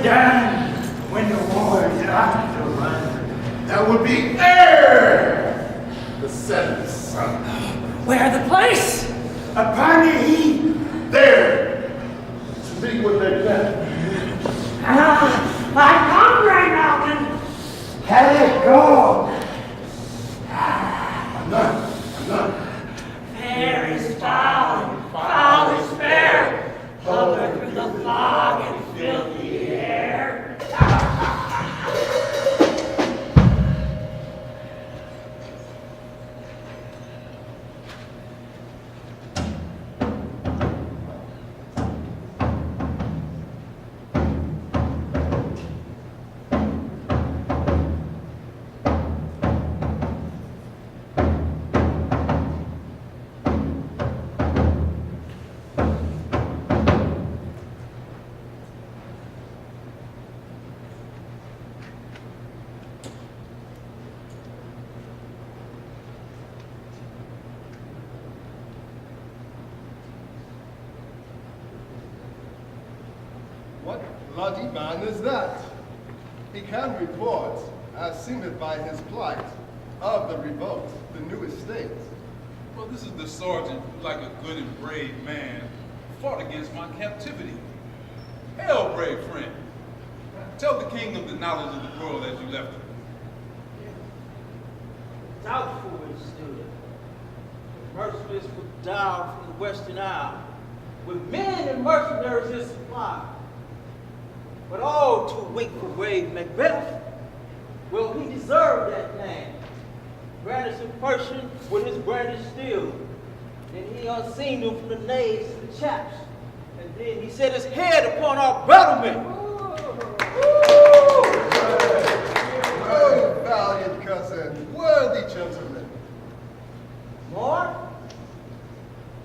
done, when the war is up to run, there will be air. The seventh son. Where the place? Upon the heath. There. Speak with Macbeth. I come right now, then. Let it go. I'm not. Fair is foul, and foul is fair. Hover through the fog and filthy air. What bloody man is that? He can report, as seemeth by his plight, of the revolt, the new estate. Well, this is the sergeant, who, like a good and brave man, fought against my captivity. Hail, brave friend. Tell the king of the knowledge of the world as you left him. Doubtful is still. Merciless put down from the Western Isle, with men and mercenaries in supply. But all too weak for brave Macbeth. Well, he deserved that name. Granted in person with his brandished steel. Then he unseen them from the knaves and the chaps. And then he set his head upon our battlement. Oh, valiant cousin, worthy gentlemen. More?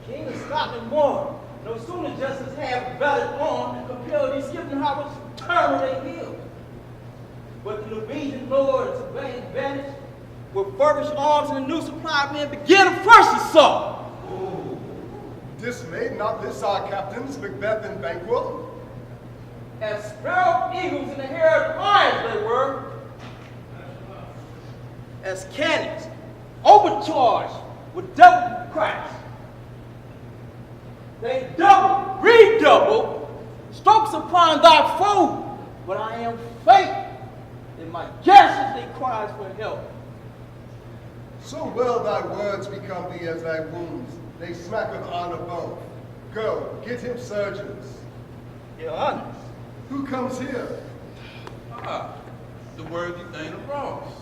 King of Scotland more. No sooner justice had valid on and compelled these skipping hobbits to turn their heel. But the Norwegian lords of vain advantage with furbished arms and a new supply of men began a fresh assault. Dismayed not this our captains, Macbeth and Banquo? As sparrow eagles in the hair of lions they were. As cannons, overcharged with double cracks. They double, redouble, strokes upon thy foe. But I am faint in my gashes they cries for help. So well thy words become thee as thy wounds. They smack of honor both. Go, get him surgeons. Your honor. Who comes here? Ah, the worthy Thane of Ross.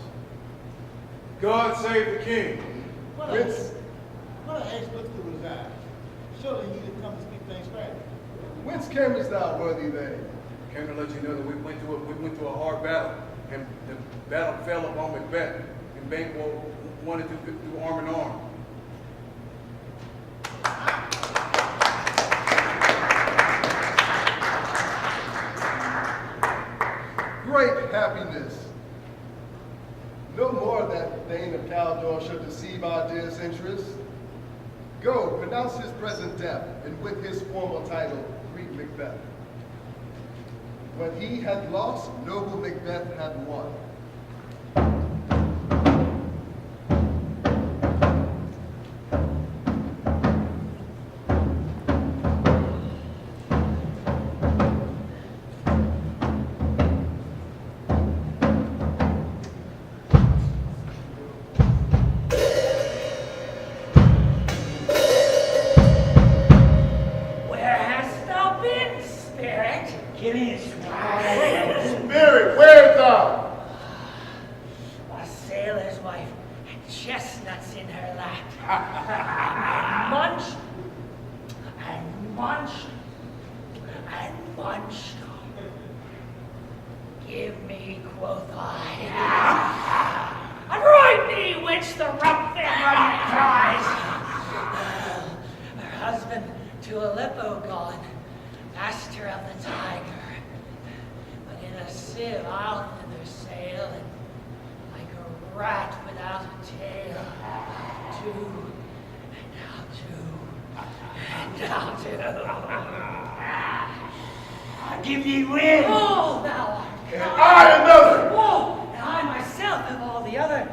God save the king. Whence, What an ex-Booker was that? Surely he didn't come to speak things straight. whence camest thou, worthy they? Came to let you know that we went through a hard battle, and the battle fell upon Macbeth, and Banquo wanted to do arm in arm. Great happiness. No more that Thane of Caldor should deceive our dearest interests. Go, pronounce his present death, and with his formal title, greet Macbeth. When he had lost, noble Macbeth had won. Where hast thou been, spirit? Give me a smile. Spirit, where is thou? A sailor's wife had chestnuts in her lap. And munched, and munched, and munched. Give me, quoth I. Adroit me, whence the rump thing running cries. Her husband to Aleppo gone, master of the tiger. But in a sieve I'll thither sail, and like a rat without a tail, two, and now two, and now two. give thee wind. Oh, thou art And God. I another. Whoa, and I myself have all the other.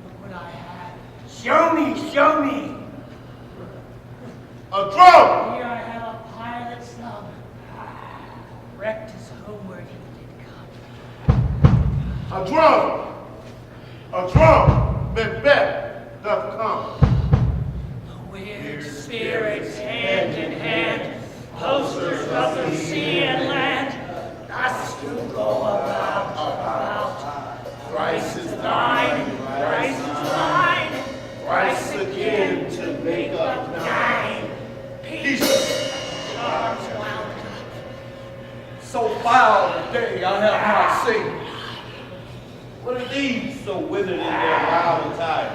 Look what I have. Show me, show me. A drum. Here I have a pilot's thumb. Wrecked as homeward he did come. A drum. A drum. Macbeth doth come. The weird spirits hand in hand, posters of the sea and land, thus to go about. Thrice is thine, thrice is mine, thrice again to make up nine. Peace, arms wound up. So foul a day I have not seen. What are these so withered in their wild attire?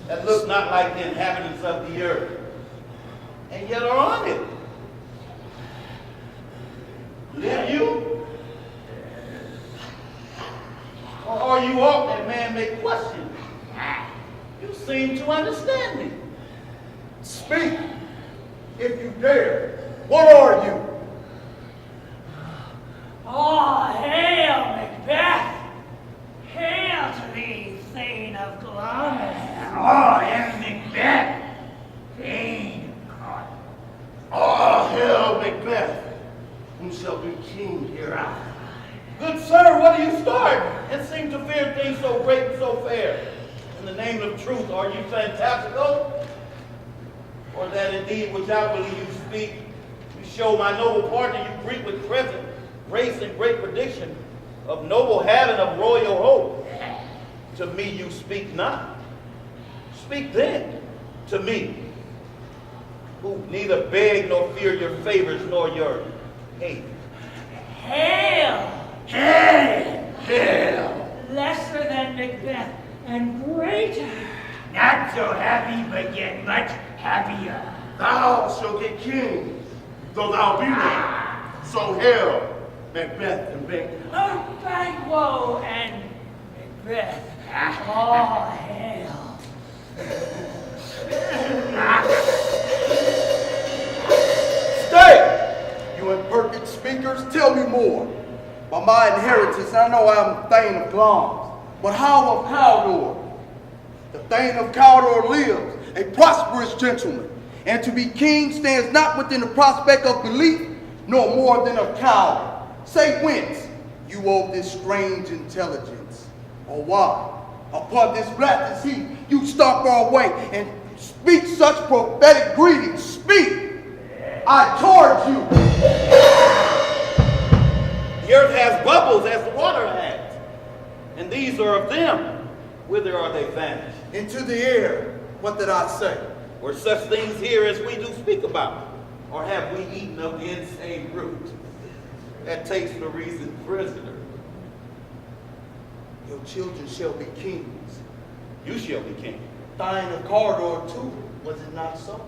That look not like the inhabitants of the earth, and yet are on it. Live you? Or are you aught that man may question? You seem to understand me. Speak, if you dare. What are you? Oh, hail, Macbeth! Hail to thee, Thane of Glamis! Oh, and Macbeth. Thane God. Oh, hell, Macbeth. Who shall be king hereafter? Good sir, what do you start? And seem to fear things so great and so fair. In the name of truth, are you fantastical? Or that indeed which outwardly you speak, you show my noble partner you greet with present grace and great prediction of noble habit of royal hope. To me you speak not. Speak then to me, who neither beg nor fear your favors nor your hate. Hail! Hail! Hail! Lesser than Macbeth and greater. Not so happy, but yet much happier. Thou shalt get king, though thou be one. So hail, Macbeth and Banquo. Oh, Banquo and Macbeth. Oh, hail. Stay! You imperfect speakers, tell me more. By my inheritance, I know I'm Thane of Glamis, but how of Cawdor? The Thane of Cawdor lives, a prosperous gentleman, and to be king stands not within the prospect of belief, nor more than of coward. Say whence you owe this strange intelligence, or why, upon this blackest heath, you stalk our way and speak such prophetic greetings. Speak! I charge you! The earth has bubbles as the water has, and these are of them. Whither are they vanished? Into the air. What did I say? Were such things here as we do speak about? Or have we eaten of the insane root that takes the reason prisoner? Your children shall be kings. You shall be king. Thine of Cawdor too, was it not so?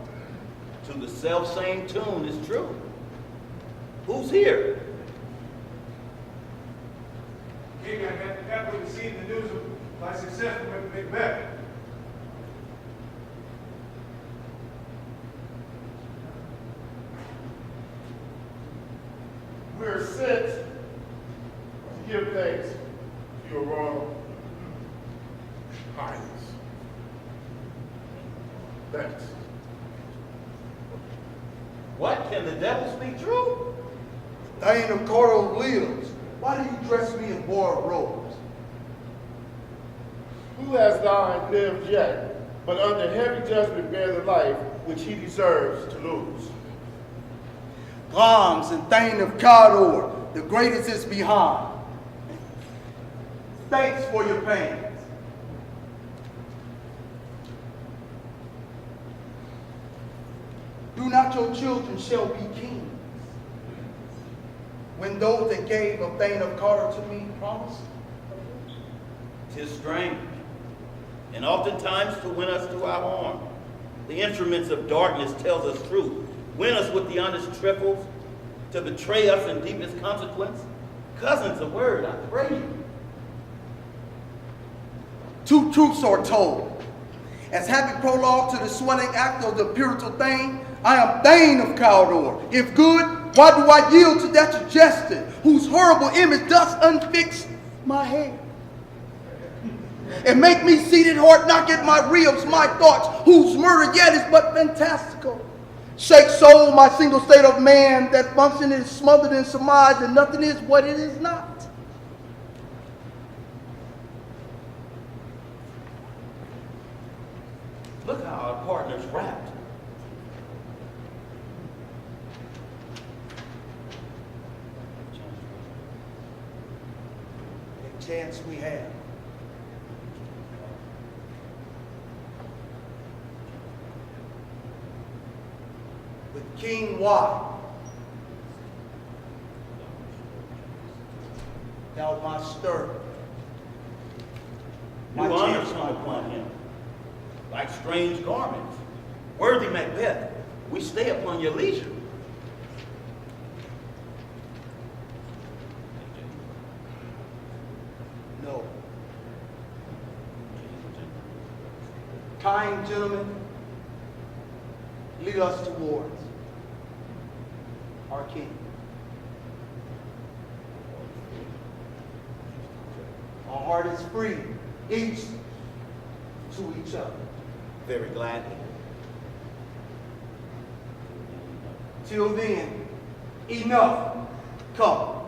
To the self-same tune is true. Who's here? King, I happily received the news of my success with Macbeth. We are sent to give thanks to your royal highness. Thanks. What? Can the devil speak true? Thane of Cawdor lives. Why do you dress me in borrowed robes? Who has thine lived yet, but under heavy judgment bear the life which he deserves to lose? Glamis and Thane of Cawdor, the greatest is behind. Thanks for your pains. Do not your children shall be kings? When those that gave of Thane of Cawdor to me promised? 'Tis strange, and oftentimes to win us to our harm. The instruments of darkness tells us truth. Win us with the honest trifles, to betray us in deepest consequence. Cousins, a word, I pray you. Two truths are told. As happy prologue to the swelling act of the imperial Thane, I am Thane of Cawdor. If good, why do I yield to that suggestion whose horrible image thus unfix my head? And make me seated heart knock at my ribs, my thoughts, whose murder yet is but fantastical. Shake soul, my single state of man, that function is smothered in surmise, and nothing is what it is not. Look how our partner's wrapped. The chance we have. With King Y, thou my stir. New honors come upon him, like strange garments. Worthy Macbeth, we stay upon your leisure. No. Kind gentlemen, lead us towards our king. Our heart is free, each to each other. Very gladly. Till then, enough. Come.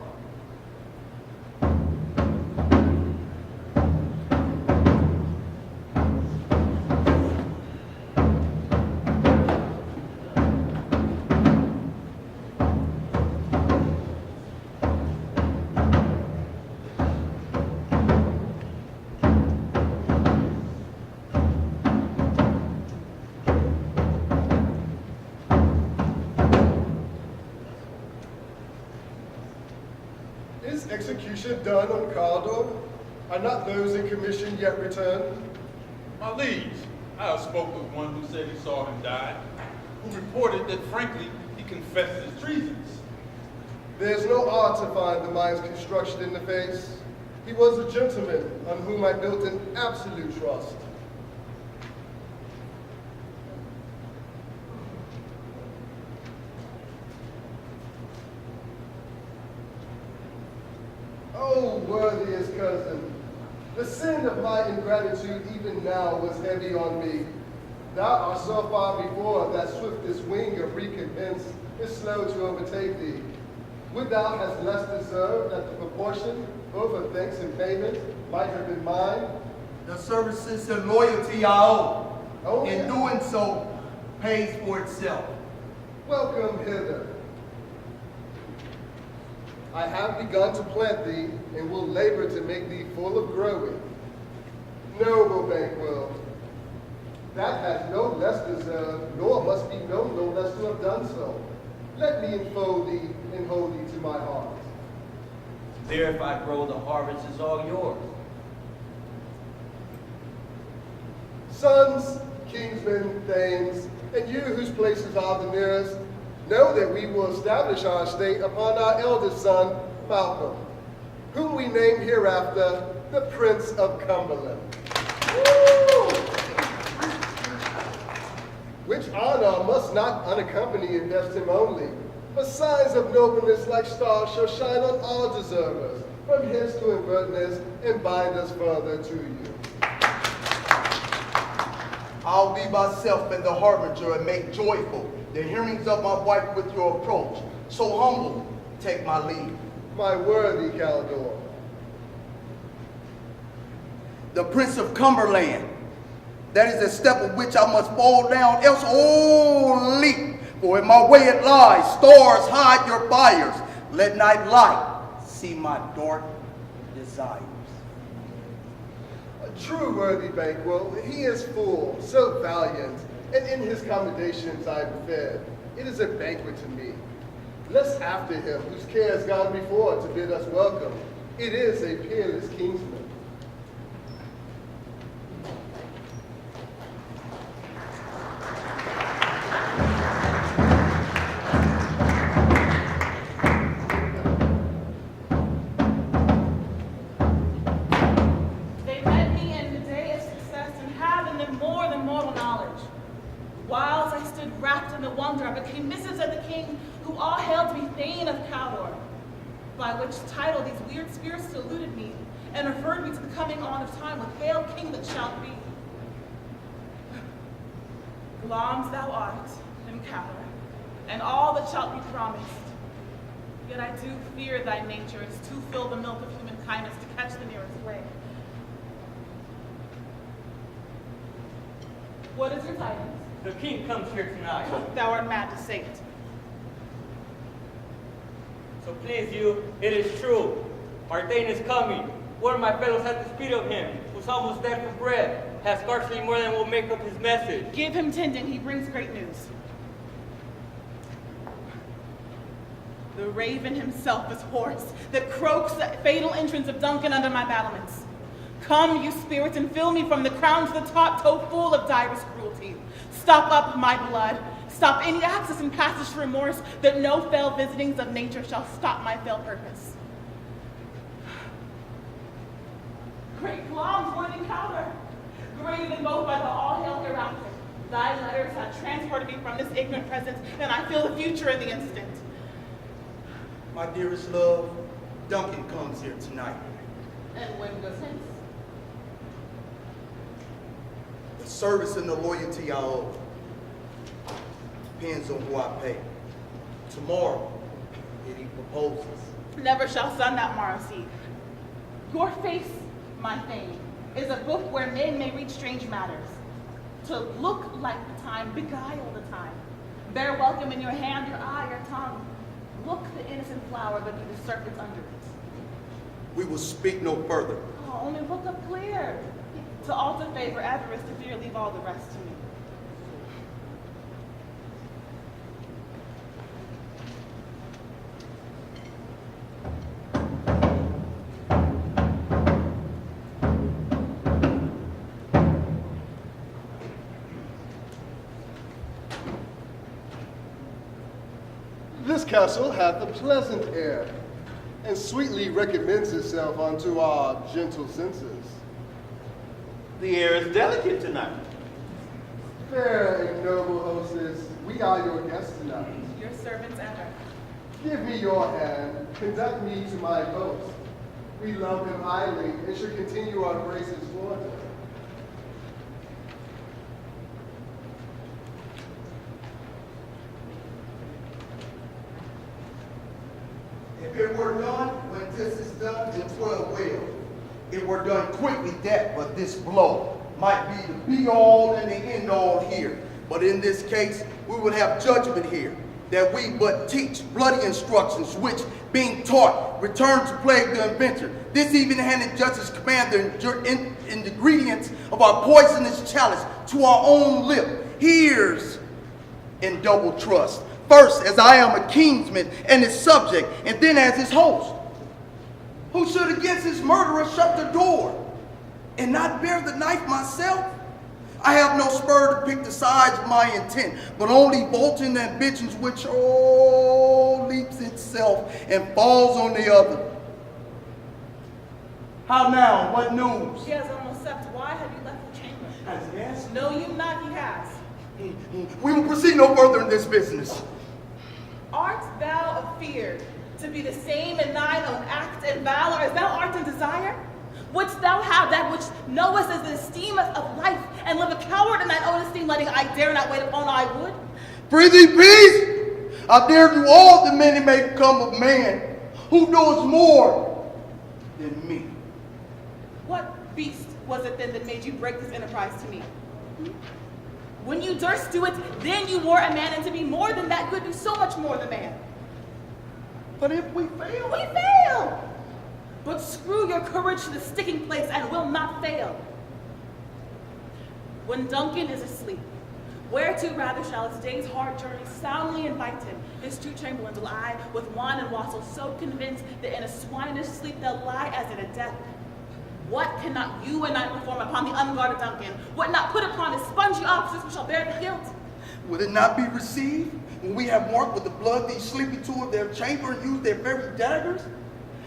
Is execution done on Cawdor? Are not those in commission yet returned? My liege, I have spoke with one who said he saw him die, who reported that frankly he confessed his treasons. There's no art to find the mind's construction in the face. He was a gentleman on whom I built an absolute trust. Oh, worthiest cousin, the sin of my ingratitude even now was heavy on me. Thou art so far before that swiftest wing of recompense is slow to overtake thee. Would thou hast less deserved that the proportion, both of thanks and payment, might have been mine? The services and loyalty I owe, Oh, in yeah. doing so, pays for itself. Welcome hither. I have begun to plant thee, and will labor to make thee full of growing. Noble Banquo, that has no less deserved, nor must be known no less to have done so. Let me enfold thee and hold thee to my heart. There, if I grow, the harvest is all yours. Sons, kingsmen, thanes, and you whose places are the nearest, know that we will establish our estate upon our eldest son, Malcolm, whom we name hereafter the Prince of Cumberland. Woo! Which honor must not unaccompany invest him only, but signs of nobleness like stars shall shine on all deservers, from hence to invertness, and bind us further to you. I'll be myself in the harbinger and make joyful the hearings of my wife with your approach. So humble, take my leave. My worthy Caldor, The Prince of Cumberland, that is a step of which I must fall down, else oh leap. For in my way it lies, stars hide your fires. Let night light see my dark desires. a true worthy Banquo, he is full, so valiant, and in his commendations I am fed. It is a banquet to me. Let's after him, whose care has gone before to bid us welcome. It is a peerless kingsman. They met me in the day of success and have in them more than mortal knowledge. Whiles I stood wrapped in the wonder, I became mistress of the king, who all hailed me Thane of Cawdor, by which title these weird spirits saluted me, and referred me to the coming on of time with hail king that shalt be. Glams thou art, in Cawdor, and all that shalt be promised. Yet I do fear thy nature is to fill the milk of human kindness to catch the nearest way. What is your tidings? The king comes here tonight. Thou art mad to say it. So please you, it is true. Our Thane is coming. One of my fellows at the speed of him, who's almost dead for bread, has scarcely more than will make up his message. Give him tendon, he brings great news. The raven himself is hoarse, that croaks the fatal entrance of Duncan under my battlements. Come, you spirits, and fill me from the crown to the top toe full of direst cruelty. Stop up my blood. Stop any access and passage to remorse, that no fell visitings of nature shall stop my fell purpose. Great Glams, worthy Cawdor, greater than both by the all-hail hereafter. Thy letters have transported me from this ignorant presence, and I feel the future in the instant. My dearest love, Duncan comes here tonight. And when goes hence? The service and the loyalty I owe depends on who I pay. Tomorrow, yet he proposes. Never shall sun that morrow see. Your face, my Thane, is a book where men may read strange matters. To look like the time, beguile the time. Bear welcome in your hand, your eye, your tongue. Look the innocent flower, but be the serpents under it. We will speak no further. Oh, only look up clear. To alter favor, avarice, to fear, leave all the rest to me. This castle hath a pleasant air, and sweetly recommends itself unto our gentle senses. The air is delicate tonight. Fair and noble hostess, we are your guests tonight. Your servants ever. Give me your hand, conduct me to my post. We love him highly, and should continue our graces for him. If it were done when this is done, then 'twere well. It were done quickly that, but this blow might be the be-all and the end-all here. But in this case, we would have judgment here, that we but teach bloody instructions, which, being taught, return to plague the inventor. This even-handed justice command the ingredients of our poisonous chalice to our own lip. Here's in double trust. First, as I am a kingsman and his subject, and then as his host, who should against his murderer shut the door and not bear the knife myself. I have no spur to pick the sides of my intent, but only bolting ambitions which leaps itself and falls on the other. How now? What news? He has almost slept. Why have you left the chamber? Has he asked? No, you not, he has. We will proceed no further in this business. Art thou afeared to be the same in thine own act and valor as thou art in desire? Wouldst thou have that which knowest as the esteem of life, and live a coward in thine own esteem, letting I dare not wait upon I would? Prithee, peace! I dare do all that many may become of man, who knows more than me. What beast was it then that made you break this enterprise to me? When you durst do it, then you were a man, and to be more than that could do so much more than man. But if we fail? We fail! But screw your courage to the sticking place and will not fail. When Duncan is asleep, whereto rather shall his day's hard journey soundly invite him, his two chamberlains will I, with wine and wassail, so convinced that in a swinish sleep they'll lie as in a death. What cannot you and I perform upon the unguarded Duncan? What not put upon his spongy officers who shall bear the guilt? Would it not be received when we have marked with the blood these sleepy two of their chamber and used their very daggers,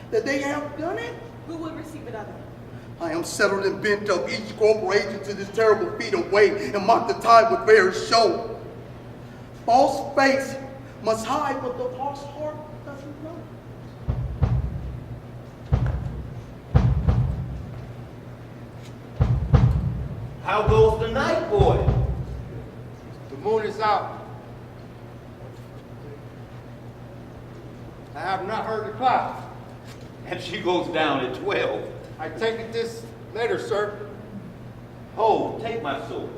that they have done it? Who would receive it other? I am settled and bent up each corporation to this terrible feat of weight and mock the time with fair show. false face must hide what the false heart doesn't know. How goes the night, boy? The moon is out. I have not heard the clock. And she goes down at 12. I take it this later, sir. Oh, take my sword.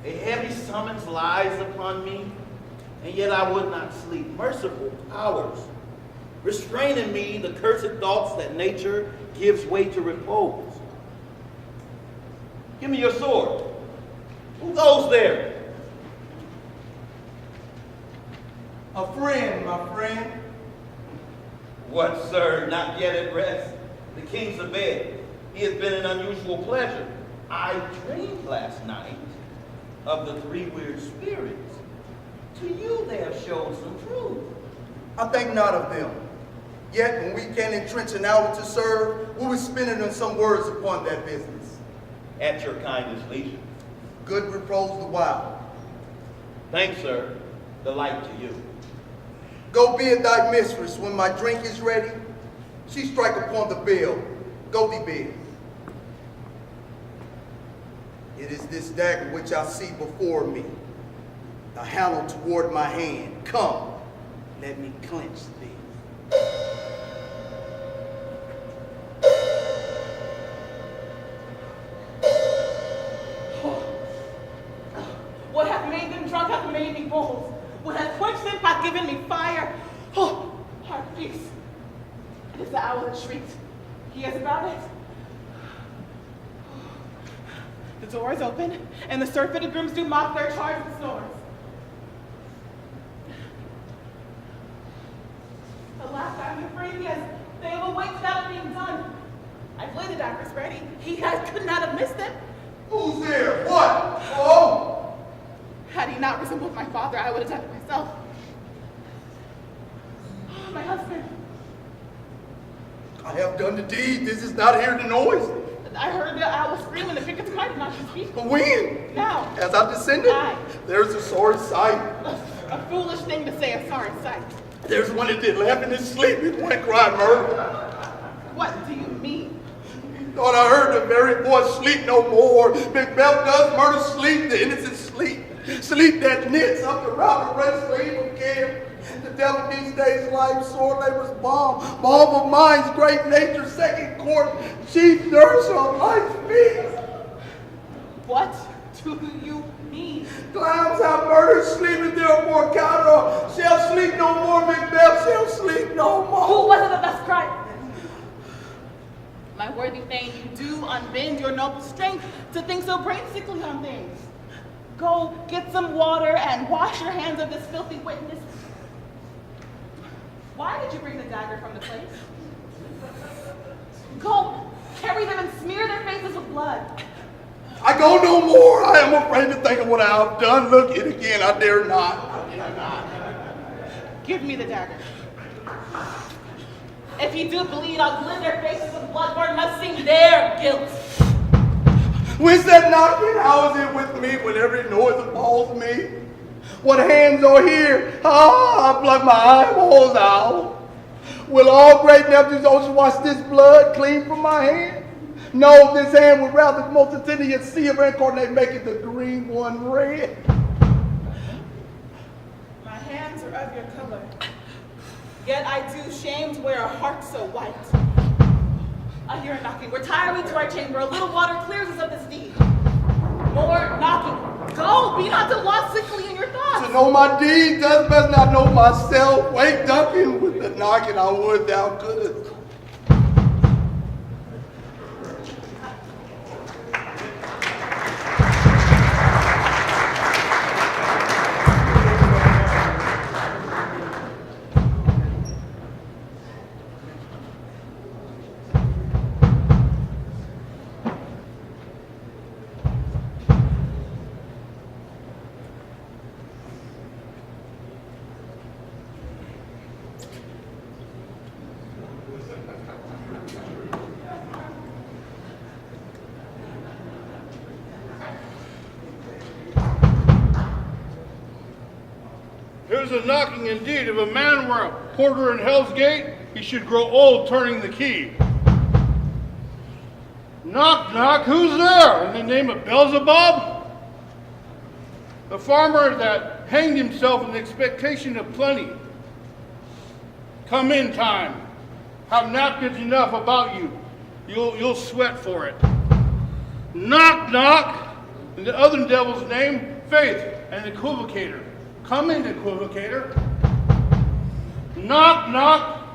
A heavy summons lies upon me, and yet I would not sleep. Merciful powers, restraining me the cursed thoughts that nature gives way to repose. Give me your sword. Who goes there? A friend, my friend. What, sir? Not yet at rest. The king's abed. He has been an unusual pleasure. I dreamed last night of the three weird spirits. To you they have shown some truth. I think not of them. Yet when we can entrench an hour to serve, we will spend it on some words upon that business. At your kindest leisure. Good repose the while. Thanks, sir. The light to you. Go bid thy mistress when my drink is ready. She strike upon the bell. Go thee bid. It is this dagger which I see before me, the handle toward my hand. Come, let me clench thee. What hath made them drunk hath made me bold. What hath quenched them hath given me fire. Oh, heart peace. It is the owl that shrieked. He is about it. The door is open, and the surfeited grooms do mock their charge with snores. Alas, I am afraid they have awaked without it being done. I've laid the daggers ready. Could not have missed them. Who's there? What? Oh! Had he not resembled my father, I would have done it myself. Oh, my husband. I have done the deed. This is not hear the noise. I heard the owl scream and the crickets cried and not to speak. When? Now. As I descended, Aye. there's a sorry sight. A foolish thing to say, a sorry sight. There's one that did laugh in his sleep and one cried murder. What do you mean? Thought I heard the very voice sleep no more. Macbeth does murder sleep, the innocent sleep. Sleep that knits up the round the red sleeve of care. The devil these days life sore labor's balm of minds, great nature's second court, chief nurse of life's peace. What do you mean? Clowns have murdered sleep and therefore counter shall sleep no more. Macbeth shall sleep no more. Who was it that thus cried? My worthy thane, you do unbend your noble strength to think so brain-sickly on things. Go get some water and wash your hands of this filthy witness. Why did you bring the dagger from the place? Go carry them and smear their faces with blood. I go no more. I am afraid to think of what I have done. Look it again. I dare not. Give me the dagger. If you do bleed, I'll blend their faces with blood, for it must seem their guilt. When's that knocking? How is it with me when every noise appalls me? What hands are here? Ah, I plug my eyeballs out. Will all great nephews also wash this blood clean from my hand? No, this hand would rather multitude and sea of incarnate, making the green one red. My hands are of your color, yet I do shame to wear a heart so white. I hear a knocking. Retire we to our chamber. A little water clears us of this deed. More knocking. Go, be not too lost sickly in your thoughts. To know my deed does best not know myself. Wake Duncan with the knocking, I would thou couldst. 'Tis a knocking indeed. If a man were a porter in Hell's Gate, he should grow old turning the key. Knock, knock, who's there? In the name of Beelzebub? The farmer that hanged himself in expectation of plenty. Come in time. Have napkins enough about you. You'll sweat for it. Knock, knock. In the other devil's name, Faith, an equivocator. Come in, equivocator. Knock, knock.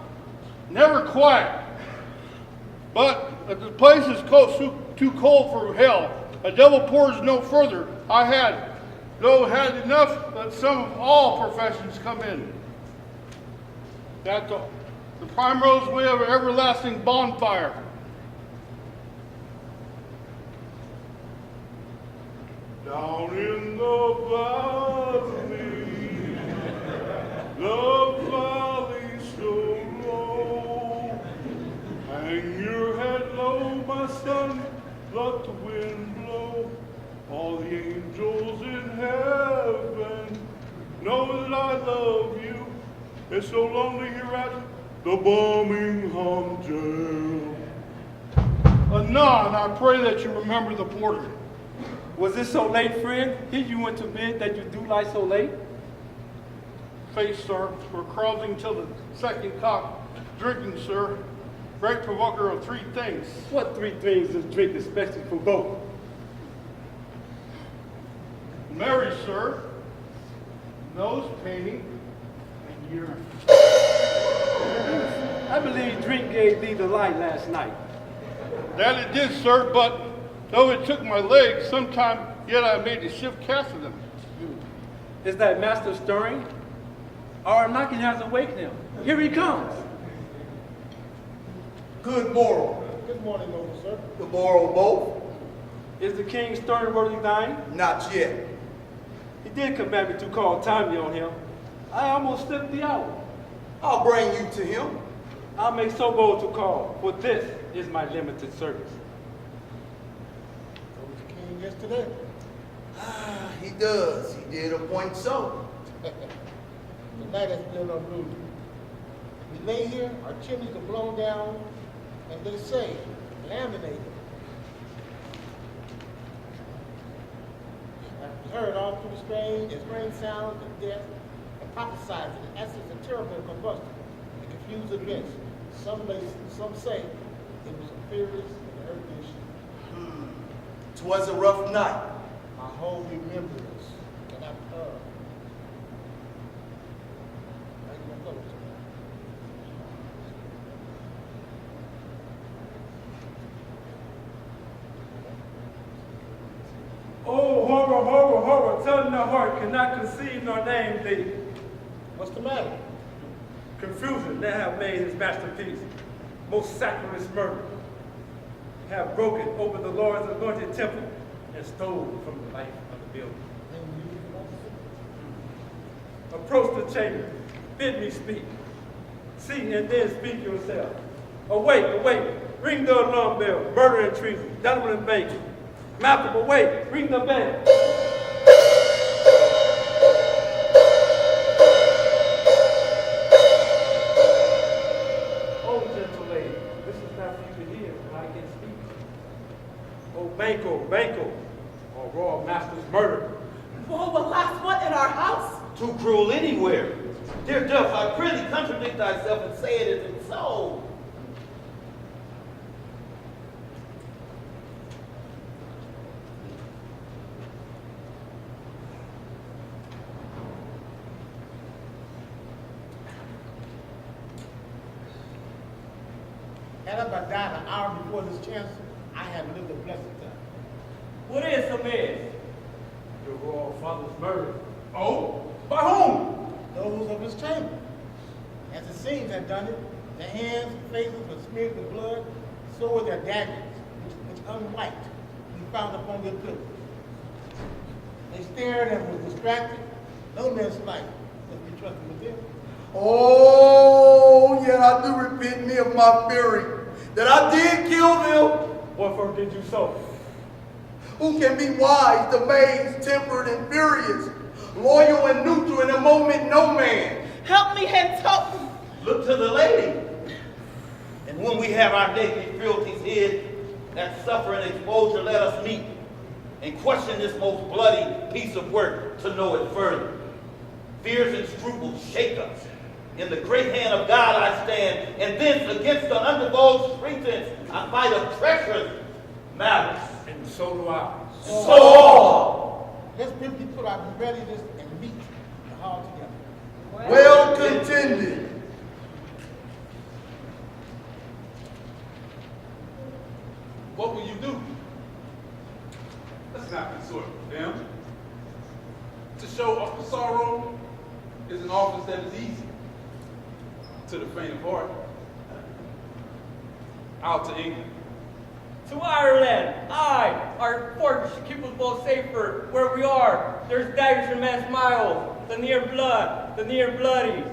Never quiet. But if the place is too cold for hell, a devil pours no further. I had enough that some of all professions come in. That's the primrose way of an everlasting bonfire. Down in the valley so low. Hang your head low, my son, let the wind blow. All the angels in heaven know that I love you. It's so lonely here at the Birmingham jail. Anon, I pray that you remember the porter. Was it so late, friend? Here you went to bed that you do lie so late? Face, sir, we're crouching till the second cock. Drinking, sir. Great provoker of three things. What three things does drink especially provoke? Mary, sir. Nose painting and urine. I believe drink gave thee the light last night. That it did, sir, but though it took my legs, sometime yet I made a shift cast of them. Is that master stirring? Our knocking has awakened him. Here he comes. Good morrow. Good morning, noble sir. Good morrow, both. Is the king stern worthy thine? Not yet. He did command me to call timely on him. I almost slipped the hour. I'll bring you to him. I'll make so bold to call, for this is my limited service. Told the king yesterday. He does. He did appoint so. The night has been unruly. We lay here, our chimneys are blown down, and they say, laminated. I've heard all through the strange sounds of death, and prophesied in the essence of terrible combustion, and confused events. Some say it was a furious and earthly issue. 'Twas a rough night. My whole remembrance cannot tell. How you gonna go to that? Oh, horror, horror, horror, telling the heart cannot conceive nor name thee. What's the matter? Confusion that have made his masterpiece, most sacrilege murder, have broken open the Lord's anointed temple and stole from the life of the building. Approach the chamber, bid me speak. See and then speak yourself. Awake, awake, ring the alarm bell, murder and treason, gentlemen and bacon. Malcolm, awake, ring the bell. Oh, gentle lady, this is not for you to hear, but I can speak. Oh, Banco, or royal master's murder. Oh, the last one in our house? Too cruel anywhere. Dear Duff, I prithee contradict thyself and say it isn't so. Had I but died an hour before this chance, I had lived a blessed time. What is amiss? Your royal father's murder. Oh, by whom? Those of his chamber. As the seams had done it, their hands and faces were smeared with blood, so were their daggers, which unwiped, we found upon their pillows. They stared and were distracted. No man's life must be trusted with them. Oh, yet I do repent me of my fury, that I did kill them. What for did you so? Who can be wise, amazed, tempered, and furious? loyal and neutral in a moment no man. Help me, hence help. Look to the lady. And when we have our daily fealties hid, that suffering exposure let us meet and question this most bloody piece of work to know it further. Fears and scruples shake us. In the great hand of God I stand, and thence against the undivulged pretense I fight a treacherous malice. And so do I. So Let's briefly put our readiness and meet the hall together. Well contended. What will you do? Let's not consort with them. To show sorrow is an office that is easy to the faint of heart. Out to England. To Ireland, aye, our fortress should keep us both safer where we are. There's daggers and mass miles, the near bloody.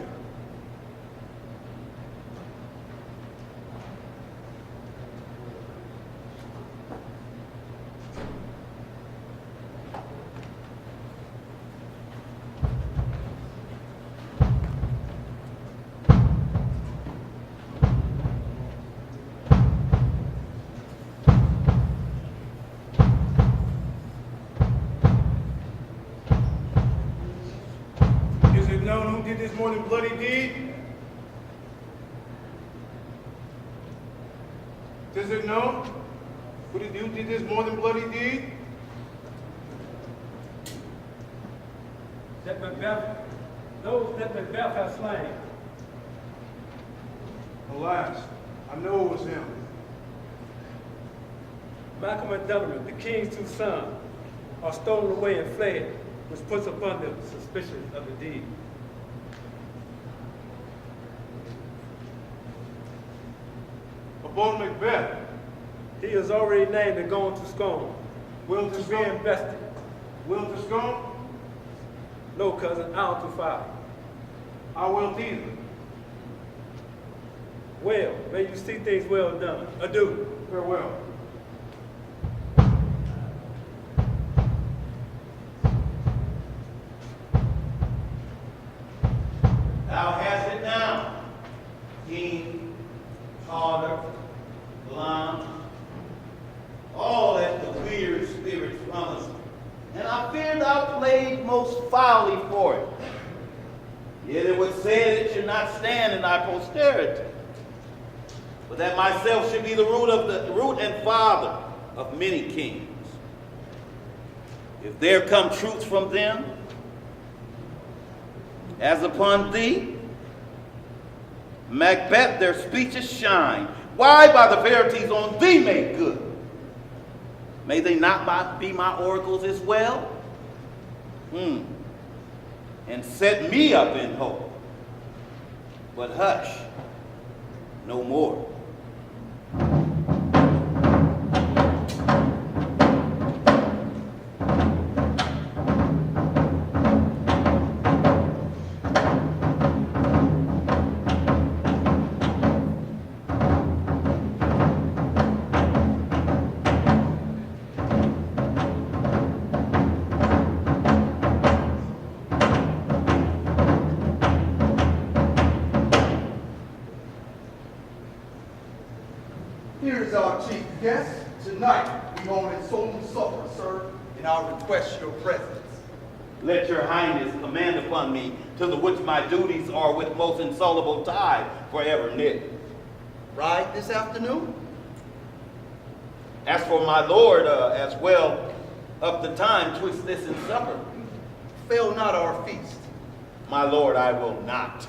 Is it known who did this more than bloody deed? Does it know who did this more than bloody deed? That Macbeth, those that Macbeth has slain. Alas, I know it was him. Malcolm and Delaware, the king's two sons, are stolen away and fled, which puts upon them suspicion of the deed. Upon Macbeth, He is already named and gone to Scone. will To to be scone? invested. Will to scone? No, cousin, out to fire. I will either. Well, may you see things well done. Adieu. Farewell. thou hast it now, King, Carter, Blanche, all that the weird spirits promised, and I fear thou played most foully for it. Yet it was said it should not stand in thy posterity, but that myself should be the root and father of many kings. If there come truth from them, as upon thee, Macbeth, their speeches shine. Why by the verities on thee made good? May they not be my oracles as well? And set me up in hope. But hush, no more. Here is our chief guest. Tonight we hold a solemn supper, sir, and I request your presence. Let your highness command upon me, to the which my duties are with most insoluble tie forever knit. Ride this afternoon? As for my lord, as well, up the time twixt this in supper. Fail not our feast. My lord, I will not.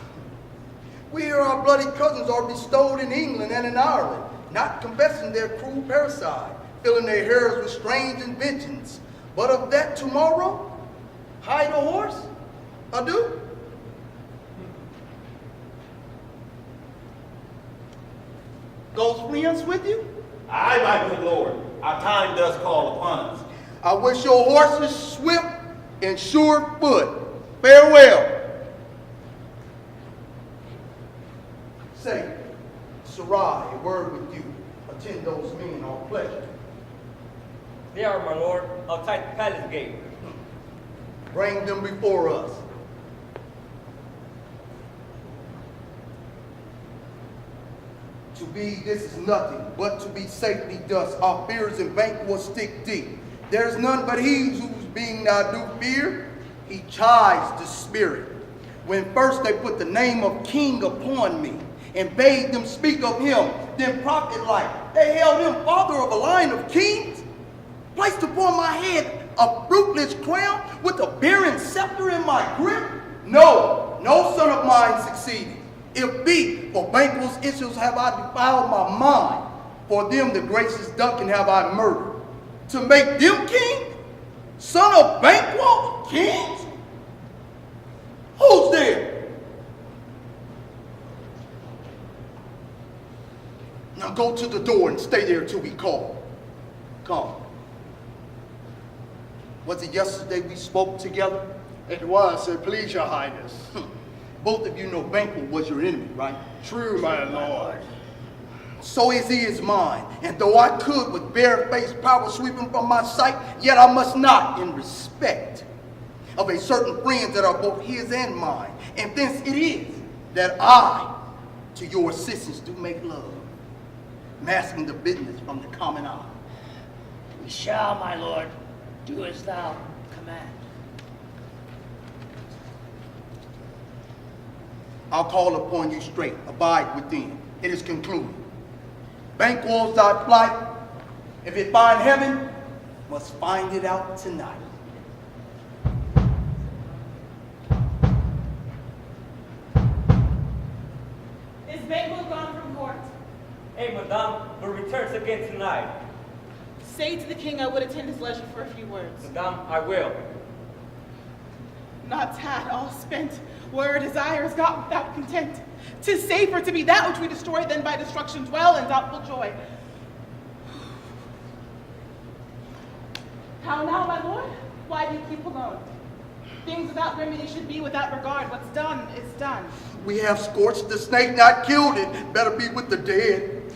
We hear our bloody cousins are bestowed in England and in Ireland, not confessing their cruel parricide, filling their hairs with strange inventions. But of that tomorrow, hide a horse? Adieu? Goes friends with you? Aye, my good lord, our time does call upon us. I wish your horses swift and sure foot. Farewell. Say, Sarai, a word with you. Attend those men on pleasure. They are, my lord, outside the palace gate. Bring them before us. To be, this is nothing but to be safely dust. Our fears and banquets stick deep. There's none but he whose being thou do fear. He chides the spirit. When first they put the name of king upon me and bade them speak of him, then prophet-like, they held him father of a line of kings, placed upon my head a fruitless crown with a barren scepter in my grip. No, no son of mine succeeded. If be, for Banquo's issues have I defiled my mind. For them the gracious Duncan have I murdered. To make them king? Son of Banquo, kings? Who's there? Now go to the door and stay there till we call. Come. Was it yesterday we spoke together? It was, so please your highness. Both of you know Banquo was your enemy, right? True, my lord. So is he is mine. And though I could with bare-faced power sweep him from my sight, yet I must not, in respect of a certain friend that are both his and mine. And thence it is that I, to your assistance, do make love, masking the business from the common eye. We shall, my lord, do as thou command. I'll call upon you straight. Abide within. It is concluded. Banquo's thy flight. If it find heaven, must find it out tonight. Is Banquo gone from court? Hey, madame, but returns again tonight. Say to the king I would attend his leisure for a few words. Madame, I will. Not tad, all spent, where desire is got without content. 'Tis safer to be that which we destroy than by destruction dwell in doubtful joy. How now, my lord? Why do you keep alone? Things without remedy should be without regard. What's done is done. We have scorched the snake, not killed it. Better be with the dead.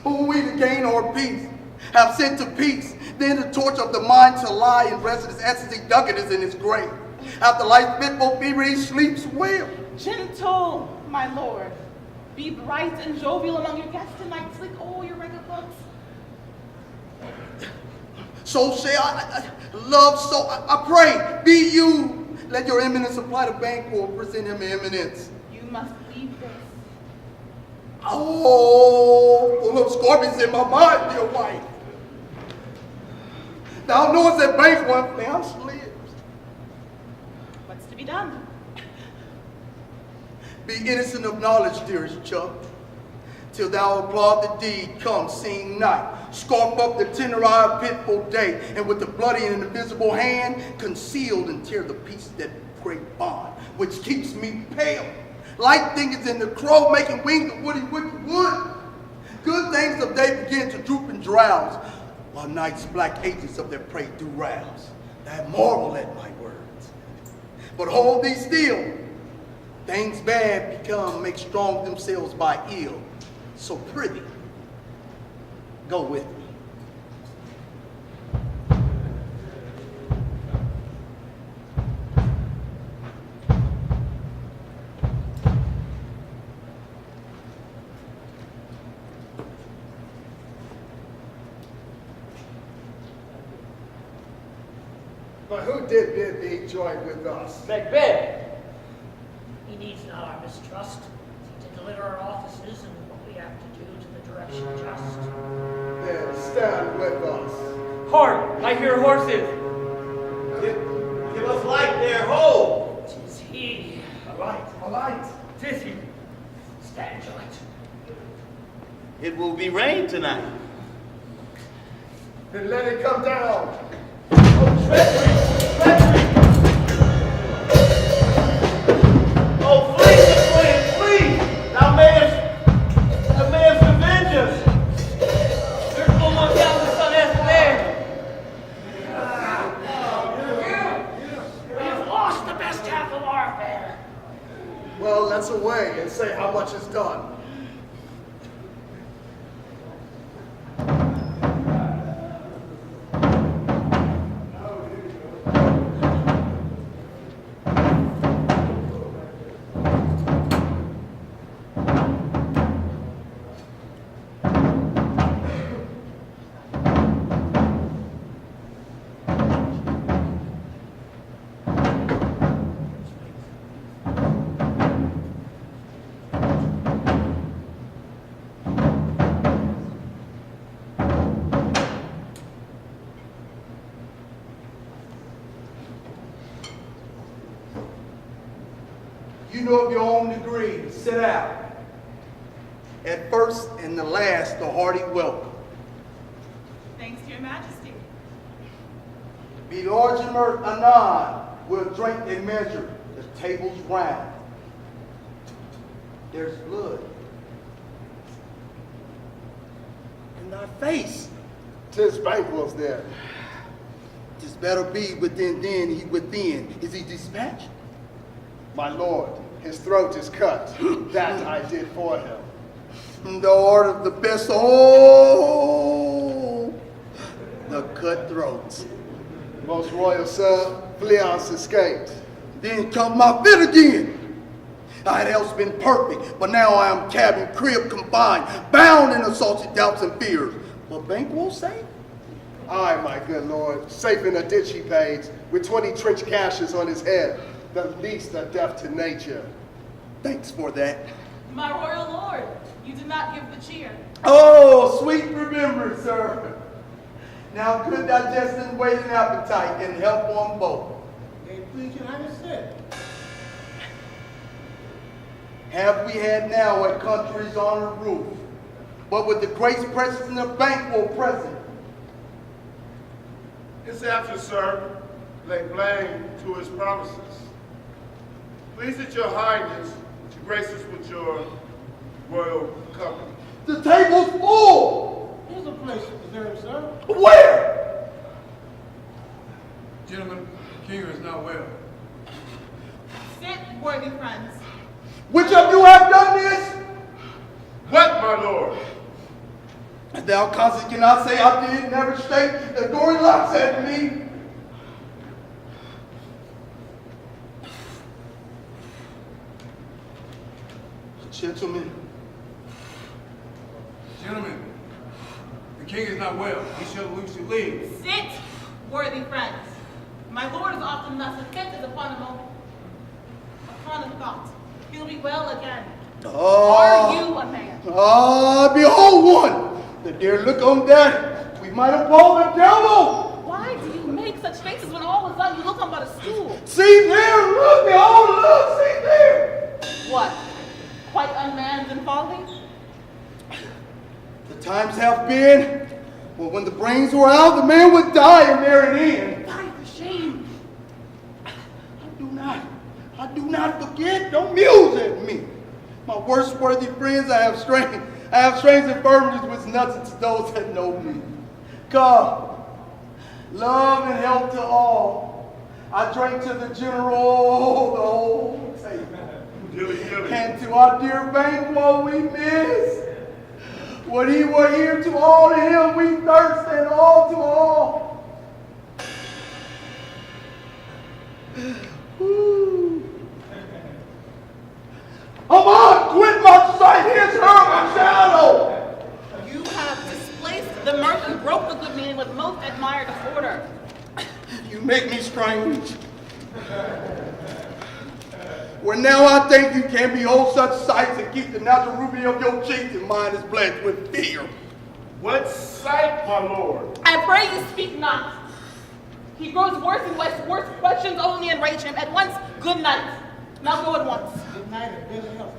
Who we to gain our peace, have sent to peace. Then the torch of the mind to lie in residence as he Duncan is in his grave. After life fitful fever, he sleeps well. Gentle, my lord. Be bright and jovial among your guests tonight. Sleek all your record books. So say I love, so I pray, be you. Let your eminence apply to Banquo and present him eminence. You must leave this. Oh, full of scorpions in my mind, dear wife. Thou knowest that Banquo lives. What's to be done? Be innocent of knowledge, dearest Chuck, till thou applaud the deed, come seeing night. Scarf up the tender eye of pitful day, and with the bloody and invisible hand, concealed and tear the piece that great bond, which keeps me pale. Light things in the crow, making wings of woody wicked wood. Good things of day begin to droop and drowse, while night's black agents of their prey do rouse. Thou marvel at my words, but hold thee still. Things bad become, make strong themselves by ill. So prithee, go with me. But who did bid thee join with us? Macbeth! He needs not our mistrust to deliver our offices and what we have to do to the direction just. Then stand with us. Hark! I hear horses! Give us light there, ho! 'Tis he. A light! 'Tis he! Stand to it. It will be rain tonight. Then let it come down. Oh, treachery! Treachery! Oh, flee, flee! Thou mayest avenge us! There's no one down the sun as there! We've lost the best half of our affair. Well, let's away and say how much is done. you of your own degree. Sit down. At first and the last, a hearty welcome. Thanks to your majesty. Be large and mirth anon. We'll drink and measure. The table's round. There's blood in thy face. 'Tis Banquo's there. This better be within then, he within. Is he dispatched? My lord, his throat is cut. That I did for him. The art of the best, oh, the cutthroats. Most royal sir, Fleance escaped. Then come my fit again. I had else been perfect, but now I am cabin, crib confined, bound in assaulted doubts and fears. But Banquo safe? Aye, my good lord, safe in a ditch he paid, with 20 trench gashes on his head, the least a death to nature. Thanks for that. My royal lord, you did not give the cheer. Oh, sweet remembrance, sir. Now good digestion, waiting appetite, and help on both. They please your highness said. Have we had now a country's honored roof, but with the grace presence of Banquo present. His absence, sir, lay blame to his promises. Please that your highness to grace us with your royal company. The table's full. Here's a place reserved, sir. Where? Gentlemen, the king is not well. Sit, worthy friends. Which of you have done this? What, my lord? Thou constantly cannot say I did, never state. The gory lock said to me. Gentlemen. Gentlemen, the king is not well. We should leave. Sit, worthy friends. My lord is often thus affected upon a moment, upon a thought. He'll be well again. Are you a man? Behold one. The dear look on that. We might have called the devil. Why do you make such faces when all is done you look on but a stool? See there, look, behold, look, see there. What? Quite unmanned and folly? The times have been, well, when the brains were out, the man would die and there it ends. Die for shame. I do not forget, don't muse at me. My worst worthy friends, I have strange infirmities which nothing to those that know me. Come, love and help to all. I drank to the general, the whole table. And to our dear Banquo we miss. When he were here to all to him we thirst and all to all. Amon, quit my sight, his horrible shadow. You have displaced the mirth and broke the good meaning with most admired disorder. You make me strange. Where now I think you can behold such sights and keep the natural ruby of your cheeks and mine is blessed with fear. What sight, my lord? I pray you speak not. He grows worse and worse questions only enrage him. At once, good night. Now go at once. Good night and good health.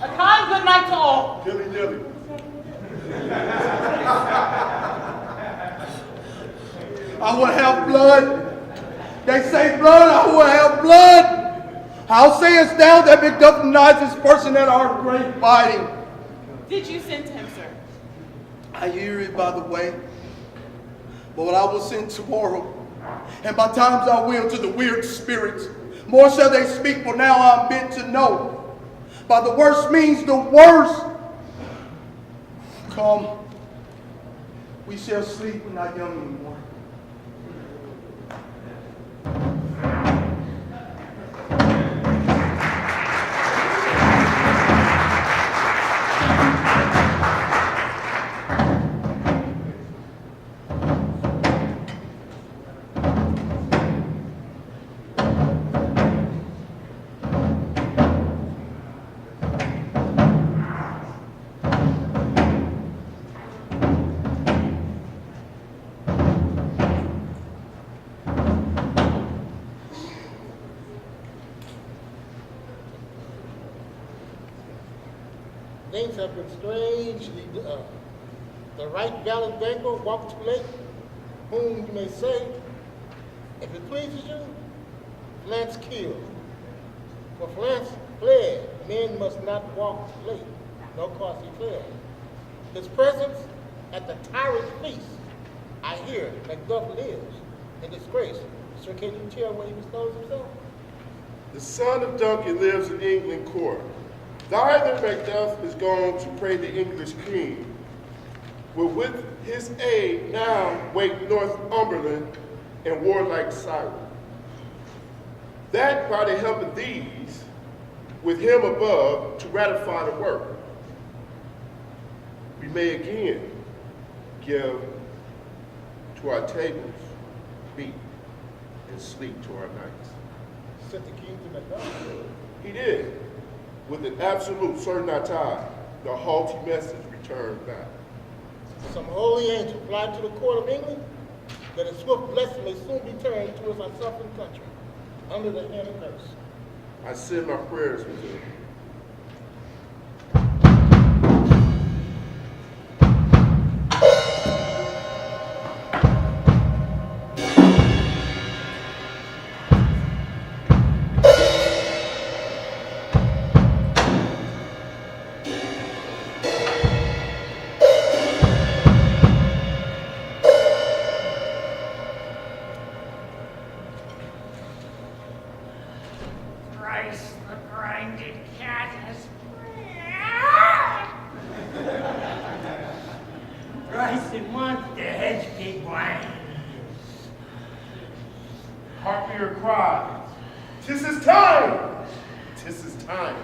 A kind good night to all. Dilly dilly. I will have blood. They say blood, I will have blood. How sayest thou that Macbeth denies this person at our great fighting? Did you send to him, sir? I hear it, by the way. But what I will send tomorrow, and by times I will to the weird spirits. More shall they speak, for now I am bent to know. By the worst means, the worst. Come, we shall sleep, we're not young anymore. things have been strangely done. The right valiant banquet walked too late, whom you may say, if it pleases you, Flance killed. For Flance fled, men must not walk late, nor cause he fled. His presence at the tyrant's feast, I hear Macbeth lives in disgrace. Sir, can you tell where he bestows himself? The son of Duncan lives in England court. Neither Macbeth is gone to pray the English king, will with his aid now wake Northumberland and warlike Cyrus. That by the help of these, with him above to ratify the work, we may again give to our tables meat and sleep to our nights. Sent the king to Macbeth. He did. With an absolute certainty, the haughty message returned back. Some holy angel fly to the court of England, that a swift blessing may soon be turned towards our suffering country, under the hand of curse. I send my prayers with him. Thrice the grinded cat has thrice it wants the hedge pig whine. Hark me your cry. 'Tis his time! 'Tis his time.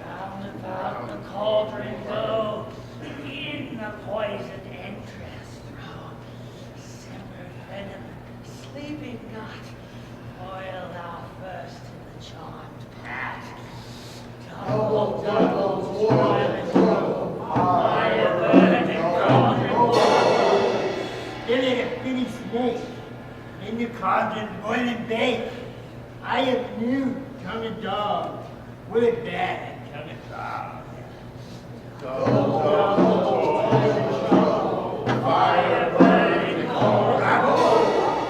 Round about the cauldron go, in the poisoned entrails throw. Simmered venom, sleeping not, boil thou first in the charmed pat. Double, double, toil and trouble, fire burning cauldron boil. Then it a finished snake, in the cauldron boiling bake. I have new tongue of dog, wood bad and tongue of frog. Double, double, toil and trouble, fire burning cauldron boil.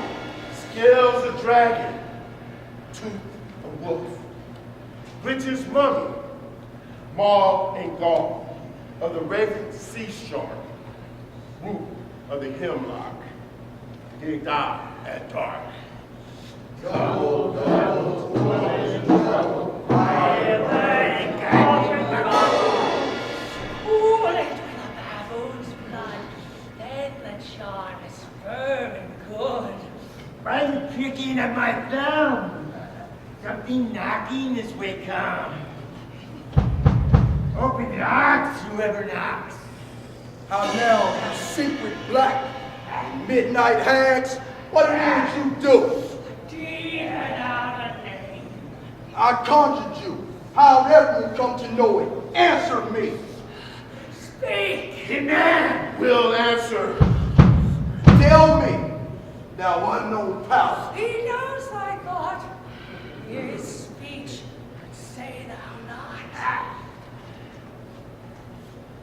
Scales a dragon, tooth a wolf, Bridges mummy, maw and gall, of the raven sea shark, root of the hemlock, digged out at dark. Double, double, toil and trouble, fire burning cauldron boil. Cool it with a baboon's blood, then the charm is firm and good. By the pricking of my thumb, something knocking as we come. Open the hearts, whoever knocks. How now, you secret black, midnight hags, what it is you do? Demon out a name. I conjured you. However you come to know it, answer me. Speak, demand. Will answer. Tell me, thou unknown power. He knows thy God. Hear his speech, but say thou not.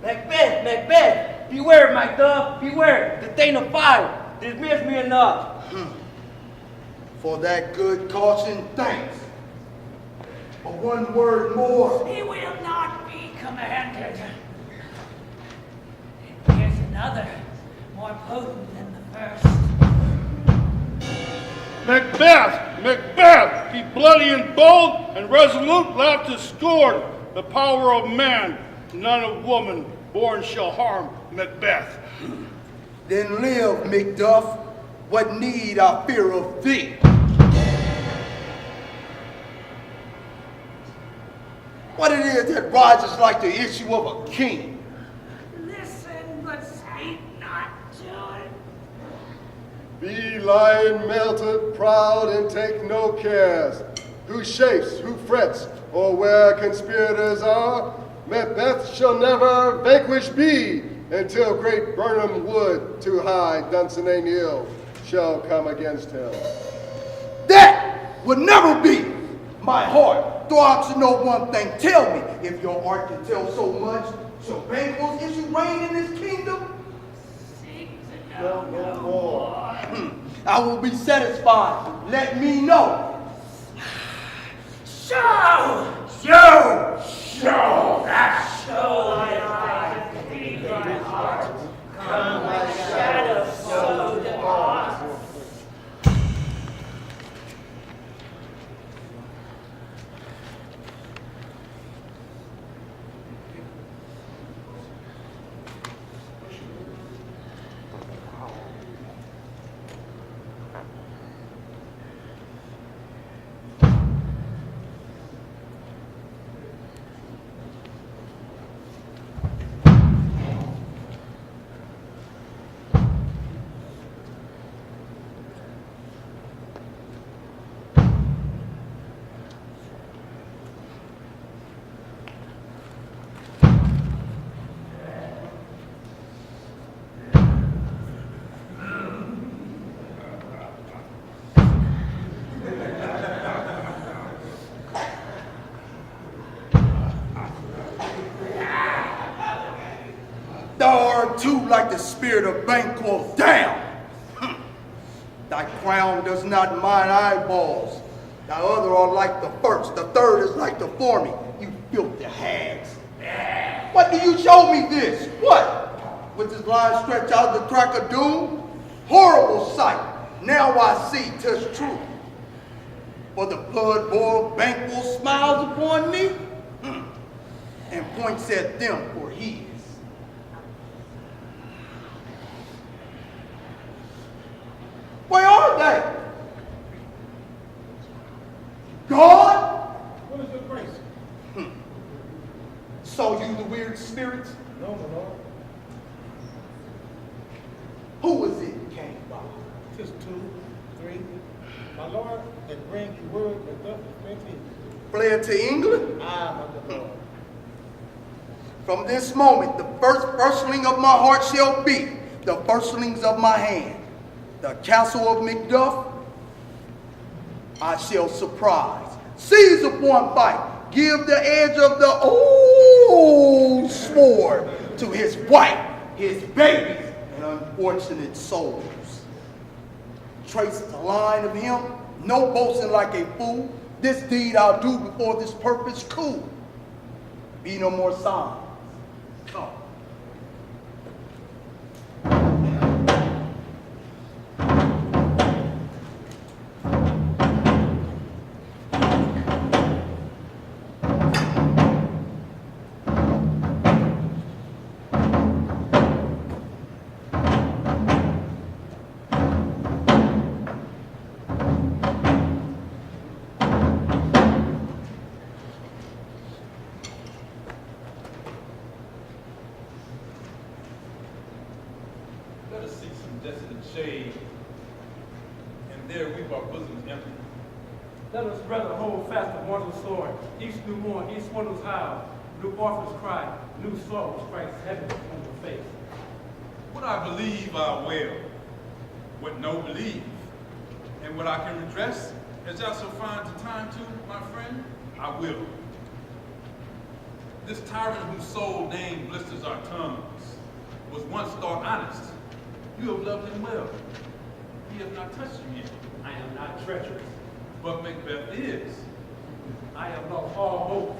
Macbeth, Macbeth, beware, my dove, beware. The thing of fire, dismiss me enough. For that good caution, thanks. But one word more. He will not be commanded. And here's another, more potent than the first. Macbeth, Macbeth, be bloody and bold and resolute, laugh to scorn the power of man. None of woman born shall harm Macbeth. Then live, Macduff. What need I fear of thee? What it is that rises like the issue of a king? Listen, but speak not to it. Be lion melted, proud, and take no cares. Who chafes, who frets, or where conspirators are, Macbeth shall never vanquished be, until great Burnham Wood, too high Dunsinane Hill, shall come against him. That would never be. My heart throbs to know one thing. Tell me, if your art can tell so much, shall Banquo's issue reign in this kingdom? No more. I will be satisfied. Let me know. Show! Show! Show! That Show thy eyes, feed thy heart. Come like shadows, so depart. Thou art too like the spirit of Banquo. Damn! Thy crown does not mind eyeballs. Thy other are like the first. The third is like the former. You filthy hags. What do you show me this? What? With this line stretched out of the crack of doom? Horrible sight. Now I see 'tis true. For the blood-boiled Banquo smiles upon me and points at them for his. Where are they? God? What is your grace? Saw you the weird spirits? No, my lord. Who was it came by? 'Tis 2, 3. My lord, that bring you word that doth offend you. Fled to England? Ah, my good lord. From this moment, the firstling of my heart shall be the firstlings of my hand. The castle of Macbeth I shall surprise. Seize upon fight. Give the edge of the old sword to his wife, his babies, and unfortunate souls. Trace the line of him, no boasting like a fool. This deed I'll do before this purpose cool. Be no more silent. Come. Let us seek some desolate shade, and there weep our bosoms empty. Let us rather hold fast the mortal sword. Each new morn, each swindle's howl. New orphans cry, new sorrow strikes heaven on your face. What I believe I will, what no believe, and what I can redress, as I shall find the time to, my friend, I will. This tyrant whose sole name blisters our tongues was once thought honest. You have loved him well. He has not touched you yet. I am not treacherous. But Macbeth is. I have lost all hope.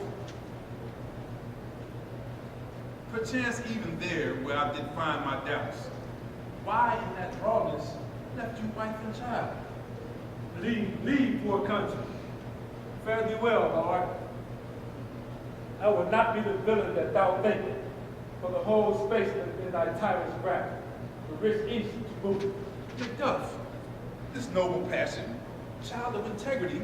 Perchance even there where I did find my doubts. Why in that rawness left you wife and child? Leave, poor country. Fare thee well, Lord. I will not be the villain that thou thinkest, for the whole space in thy tyrant's grasp. The rich east to boot. Macduff, this noble passion, child of integrity,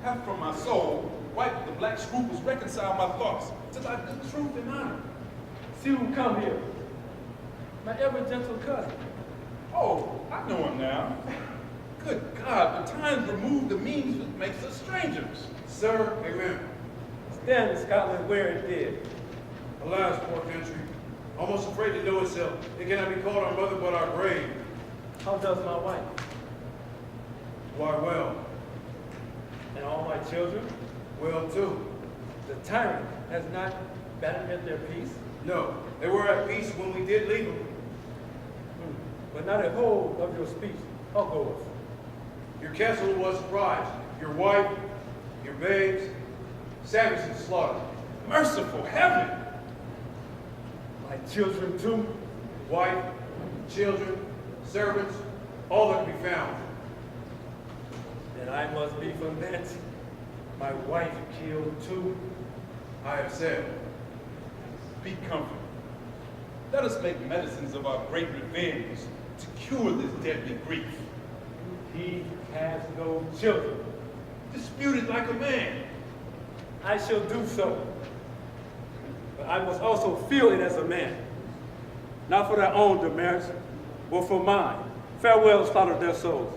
hath from my soul wiped the black scruples, reconcile my thoughts to thy good truth and honor. See who come here. My ever gentle cousin. Oh, I know him now. Good God, the times remove the means that makes us strangers. Sir, amen. Stand in Scotland where it did. Alas, poor country, almost afraid to know itself. It cannot be called our mother but our grave. How does my wife? Why, well, And all my children? Well, too, the tyrant has not battered at their peace, No, they were at peace when we did leave them. but not a whole of your speech. How goes? Your castle was surprised. Your wife, your babes, savages slaughtered. Merciful heaven! My children too? Wife, children, servants, all that can be found. Then I must be from thence. My wife killed too. I have said, Be comforted. Let us make medicines of our great revenge to cure this deadly grief. He has no children. Dispute it like a man. I shall do so. But I must also feel it as a man. Not for their own demerits, but for mine. Farewell, slaughter their souls.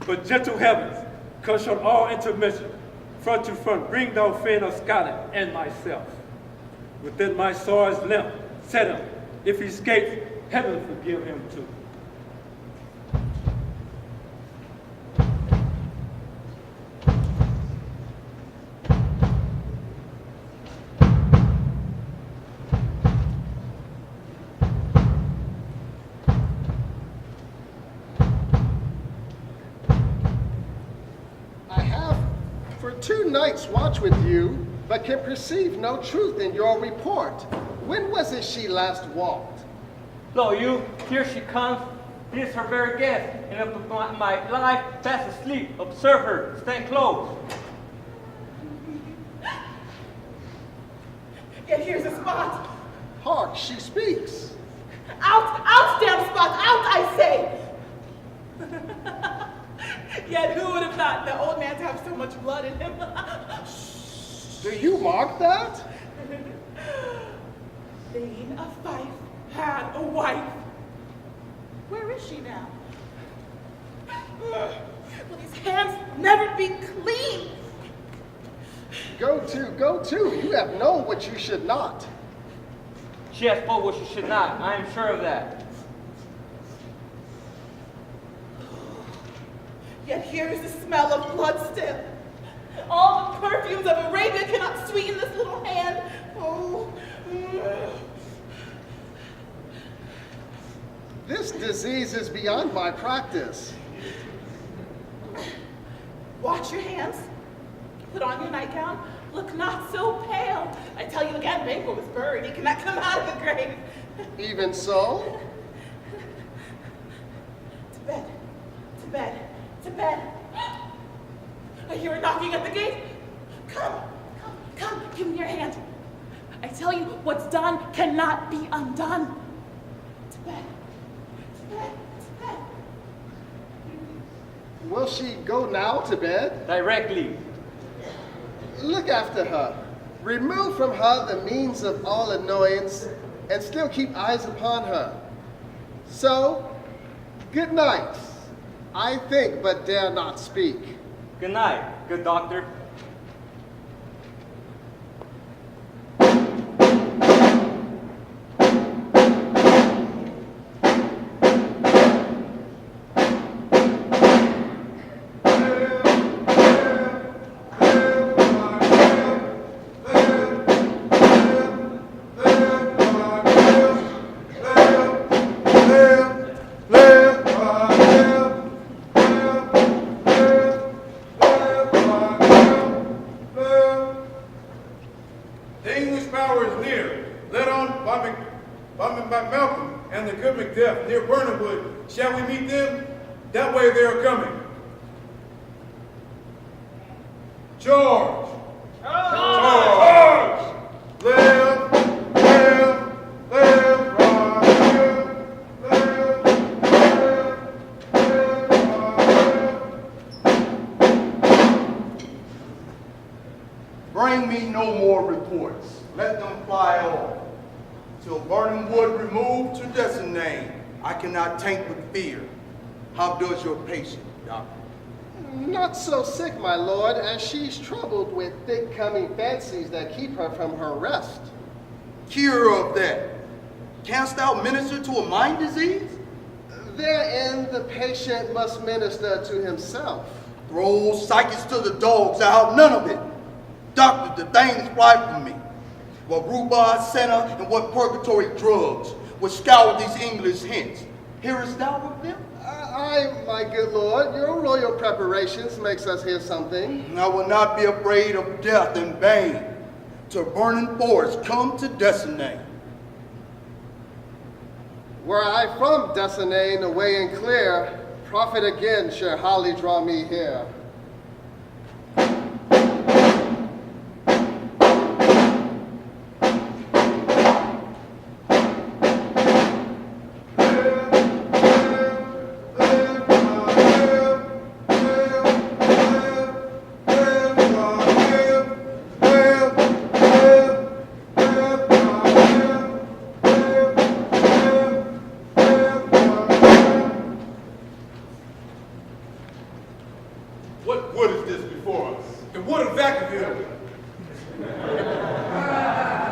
But gentle heavens, cut short all intermission. Front to front, bring thou Finn of Scotland and myself. Within my sword's length, set him. If he escapes, heaven forgive him too. I have for 2 nights watched with you, but can perceive no truth in your report. When was it she last walked? Lo, you, here she comes. This is her very guest, and if my life fast asleep, observe her, stand close. Yet here's a spot. Hark, she speaks. Out, damn spot, out, I say. Yet who would have thought the old man to have so much blood in him? Do you mark that? Thane of Fife had a wife. Where is she now? Will these hands never be clean? Go to. You have known what you should not. She has spoke what she should not. I am sure of that. Yet here is the smell of blood still. All the perfumes of Arabia cannot sweeten this little hand. Oh. This disease is beyond my practice. Wash your hands. Put on your nightgown. Look not so pale. I tell you again, Banquo was buried. He cannot come out of the grave. Even so? To bed. To bed. To bed. I hear her knocking at the gate. Come. Give me your hand. I tell you, what's done cannot be undone. To bed. To bed. To bed. Will she go now to bed? Directly. Look after her. Remove from her the means of all annoyance, and still keep eyes upon her. So, good night. I think, but dare not speak. Good night, good doctor. the English power is near, led on by Malcolm and the good Macbeth near Burnhamwood. Shall we meet them? That way they are coming. Charge! Charge! Left, left, left, right, left, left, left, left, right, left. Bring me no more reports. Let them fly on. Till Burnham Wood removed to Destinane, I cannot taint with fear. How does your patient, doctor? Not so sick, my lord, as she's troubled with thick-coming fancies that keep her from her rest. Cure of that. Canst thou minister to a mind disease? Therein the patient must minister to himself. Throw psychics to the dogs, I have none of it. the things fly from me. What rhubarb, senna, and what purgatory drugs would scour these English hints. Hearest thou of them? Aye, my good lord, your royal preparations makes us hear something. I will not be afraid of death in vain. To burning forest come to Decenane. Were I from Decenane away and clear, profit again shall hardly draw me here. What wood is this before us? The wood of Vacaville.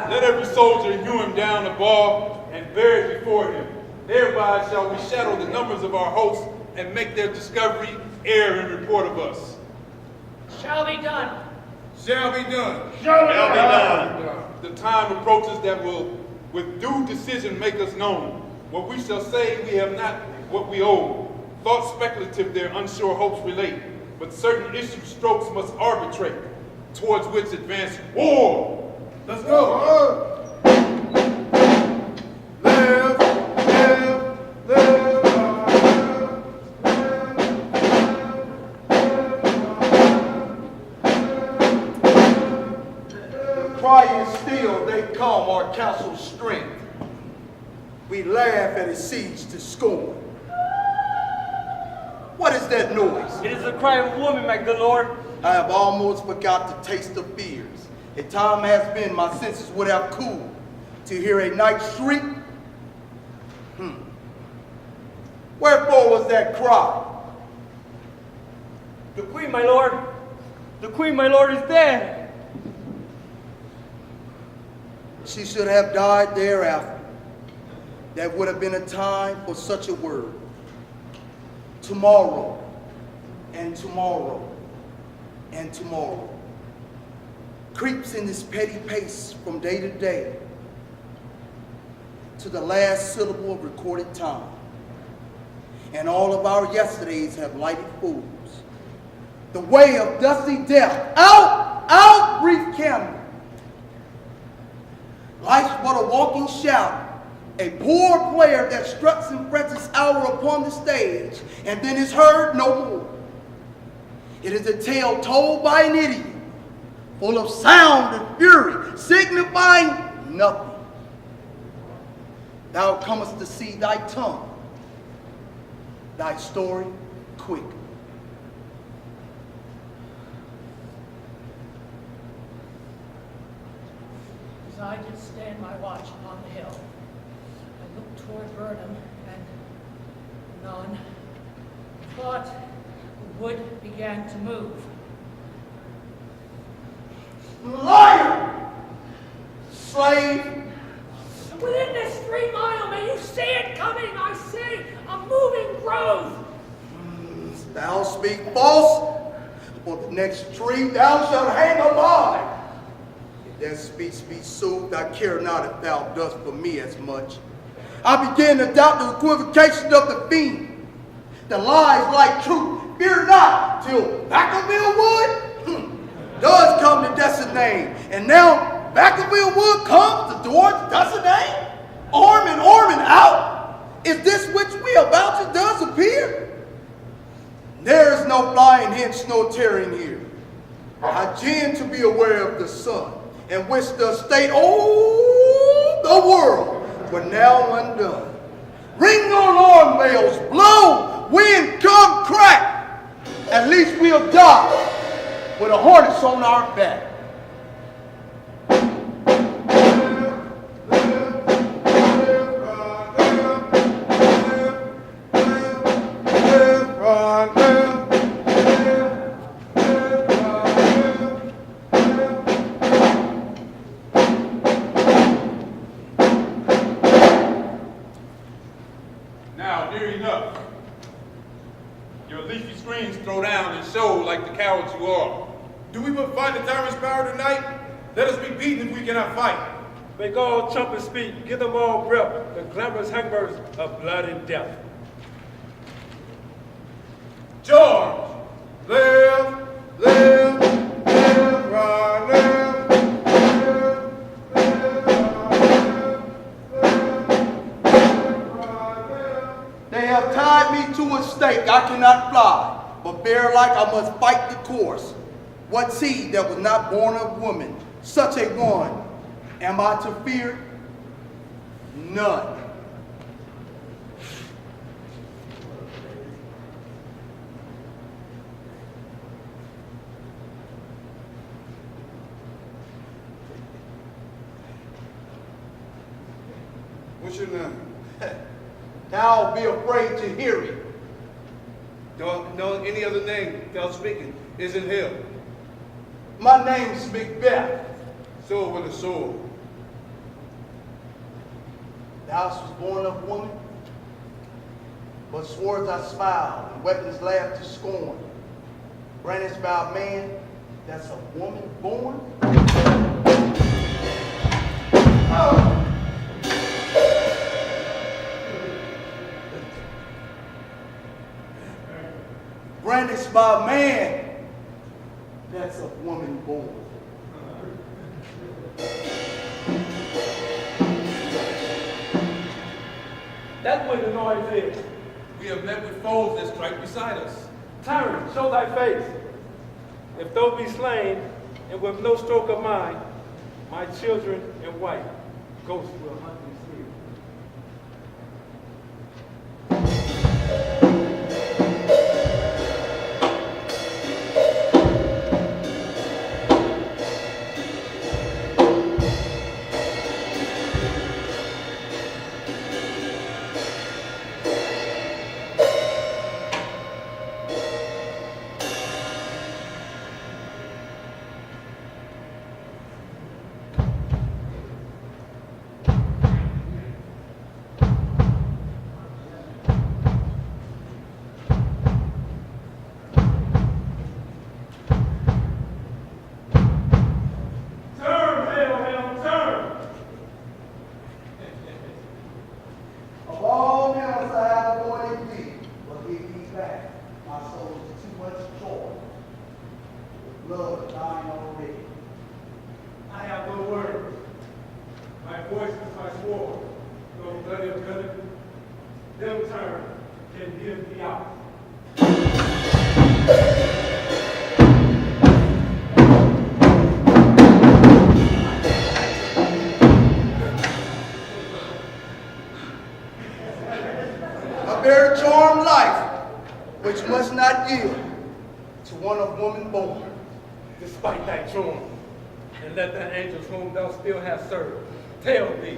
Let every soldier hew him down a ball and bear it before him. Thereby shall we shadow the numbers of our hosts and make their discovery err in report of us. Shall be done. Shall be done. Shall be done. The time approaches that will, with due decision, make us known. What we shall say, we have not what we owe. Thoughts speculative their unsure hopes relate, but certain issue strokes must arbitrate, towards which advance war. Let's go. Live, live, live. The cry is still, they come, our counsel's strength. We laugh at his siege to scorn. What is that noise? It is the cry of a woman, my good lord. I have almost forgot the taste of fears. A time has been my senses would have cooled to hear a night shriek. Wherefore was that cry? The queen, my lord. The queen, my lord, is dead. She should have died thereafter. That would have been a time for such a word. Tomorrow, and tomorrow, and tomorrow. Creeps in this petty pace from day to day to the last syllable of recorded time. And all of our yesterdays have lighted fools. The way of dusty death. Out, out, brief candle. Life's but a walking shadow. A poor player that struts and frets his hour upon the stage and then is heard no more. It is a tale told by an idiot, full of sound and fury, signifying nothing. Thou comest to see thy tongue, thy story quick. As I did stand my watch upon the hill, I looked toward Burnham, and anon, thought the wood began to move. Liar! Slave! Within this 3 mile, may you see it coming, I see, a moving grove. Thou speak false, for the next tree thou shalt hang alive. If that speech be soothed, I care not if thou dost for me as much. I begin to doubt the equivocation of the fiend. The lies like truth, fear not, till Vacaville Wood does come to Decenane. And now Vacaville Wood comes towards Decenane? Arm and out? Is this which we about to does appear? There is no flying hence, no tearing here. I gin to be aware of the sun, and which the state, oh, the world, were now undone. Ring your alarm bells, blow, wind, come, crack. At least we'll die with a harness on our back. Now, dear enough. Your leafy screens throw down and show like the cowards you are. Do we but fight the tyrant's power tonight? Let us be beaten if we cannot fight. Make all trumpets speak, give them all breath, the clamorous hungers of blood and death. George, live, live, live, right, live, live, live, right, live. They have tied me to a stake. I cannot fly, but bear like I must fight the course. What seed that was not born of woman? Such a one, am I to fear? None. What's your name? Thou be afraid to hear it. Don't know any other name thou speaking isn't him. My name's Macbeth. Sword with a sword. Thou was born of woman, but swords I smile and weapons laugh to scorn. Brandished by a man that's a woman born. Oh. Brandished by a man that's a woman born. That's where the noise is. We have met with foes that strike beside us. Tyrant, show thy face. If thou be slain, and with no stroke of mine, my children and wife, ghosts will hunt and sleep. Of all else I have avoided thee, but give thee back my soul is too much joy. Love dying already. I have no words. My voice is my sword. No bloody ability. Them turn can give me out. A very charmed life, which must not yield to one of woman born. Despite thy charm, and let the angels whom thou still hast served tell thee,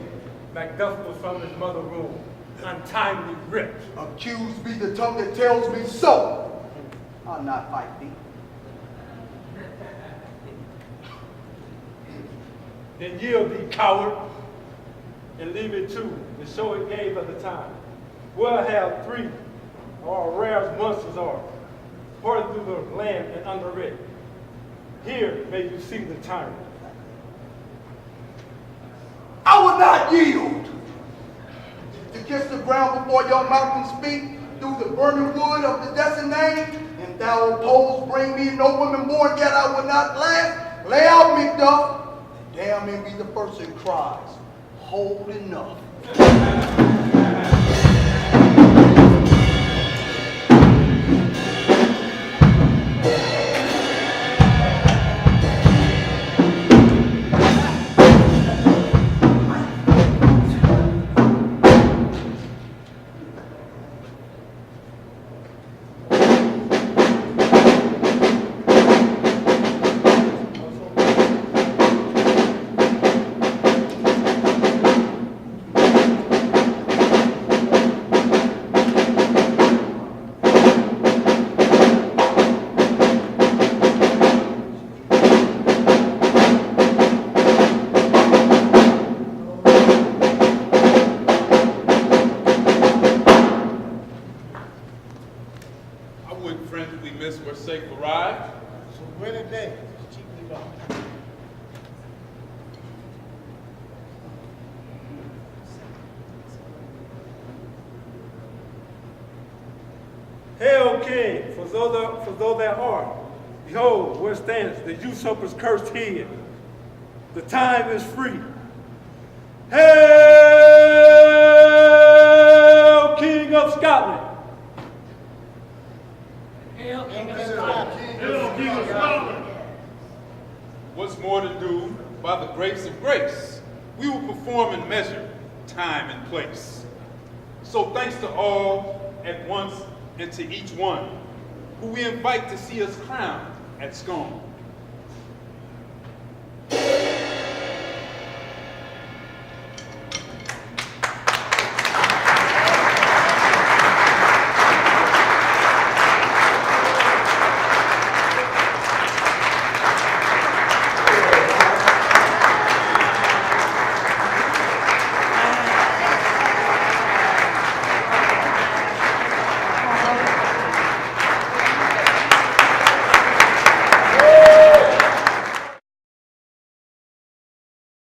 Macbeth was from his mother womb, untimely ripped. Accused be the tongue that tells me so. I'll not fight thee. Then yield thee, coward, and leave it to the show it gave at the time. We'll have three, or rare as monsters are, poured through the land and under it. Here may you see the tyrant. I will not yield. To kiss the ground before your mouth can speak through the burning wood of the destined name, and thou opposed bring me no woman born, yet I will not last. Lay out, Macduff, and damn me be the first that cries, hold enough. Hail, King, for though thou art, behold, where stands the usurper's cursed head. The time is free. Hail, King of Scotland! Hail, King of Scotland! What's more to do, by the grace of grace, we will perform and measure time and place. So thanks to all at once and to each one who we invite to see us crowned at Scone.